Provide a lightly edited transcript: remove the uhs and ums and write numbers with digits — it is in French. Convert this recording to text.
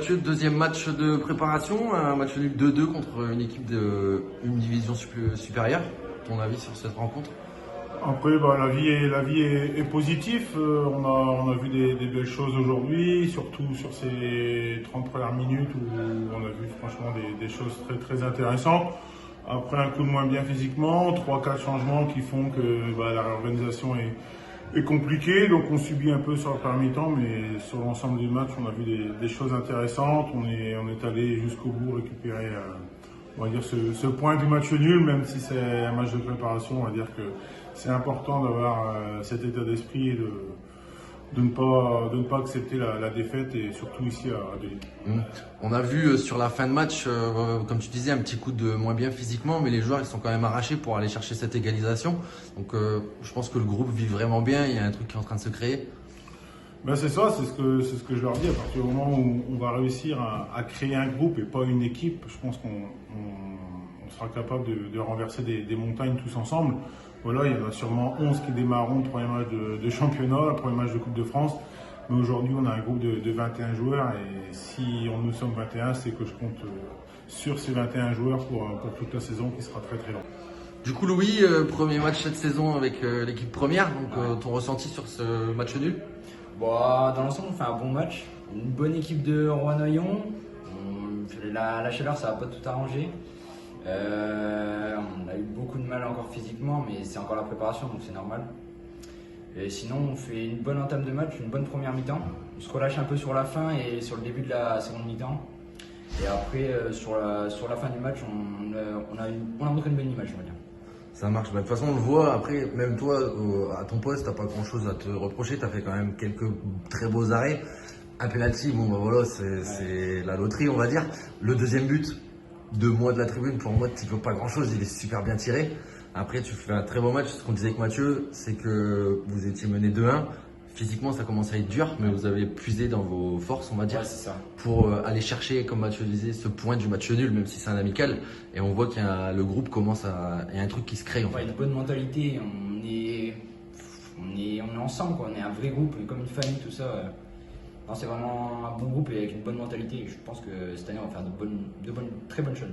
Mathieu, deuxième match de préparation, un match nul 2-2 contre une équipe d'une division supérieure. Ton avis sur cette rencontre? Après, la vie est positive. On a vu des belles choses aujourd'hui, surtout sur ces 30 premières minutes où on a vu franchement des choses très, très intéressantes. Après un coup de moins bien physiquement, 3-4 changements qui font que la réorganisation est compliquée. Donc on subit un peu sur le premier mi-temps, mais sur l'ensemble du match, on a vu des choses intéressantes. On est allé jusqu'au bout récupérer on va dire ce point du match nul, même si c'est un match de préparation. On va dire que c'est important d'avoir cet état d'esprit et de ne pas accepter la défaite, et surtout ici à Deauville. On a vu sur la fin de match, comme tu disais, un petit coup de moins bien physiquement, mais les joueurs ils sont quand même arrachés pour aller chercher cette égalisation. Donc je pense que le groupe vit vraiment bien, il y a un truc qui est en train de se créer. C'est ça, c'est ce que je leur dis. À partir du moment où on va réussir à créer un groupe et pas une équipe, je pense qu'on sera capable de renverser des montagnes tous ensemble. Voilà, il y en a sûrement 11 qui démarreront le premier match de championnat, le premier match de Coupe de France. Mais aujourd'hui, on a un groupe de 21 joueurs, et si nous sommes 21, c'est que je compte sur ces 21 joueurs pour toute la saison qui sera très très longue. Du coup, Louis, premier match cette saison avec l'équipe première, donc ton ressenti sur ce match nul? Dans l'ensemble, on fait un bon match. Une bonne équipe de Rouen-Noyon. La chaleur, ça va pas tout arranger. On a eu beaucoup de mal encore physiquement, mais c'est encore la préparation, donc c'est normal. Et sinon, on fait une bonne entame de match, une bonne première mi-temps. On se relâche un peu sur la fin et sur le début de la seconde mi-temps. Et après, sur la fin du match, on a montré une bonne image, on va dire. Ça marche. De toute façon, on le voit. Après, même toi, à ton poste, t'as pas grand-chose à te reprocher. T'as fait quand même quelques très beaux arrêts. Un penalty, voilà, c'est la loterie, on va dire. Le deuxième but, de moi de la tribune, pour moi, tu peux pas grand-chose. Il est super bien tiré. Après, tu fais un très beau match. Ce qu'on disait avec Mathieu, c'est que vous étiez mené 2-1. Physiquement, ça commence à être dur, mais vous avez puisé dans vos forces, on va dire, pour aller chercher, comme Mathieu disait, ce point du match nul, même si c'est un amical. Et on voit qu'il y a le groupe commence à, il y a un truc qui se crée. En fait. Une bonne mentalité. On est ensemble, quoi. On est un vrai groupe, comme une famille, tout ça. Non, c'est vraiment un bon groupe et avec une bonne mentalité. Je pense que cette année, on va faire de très bonnes choses.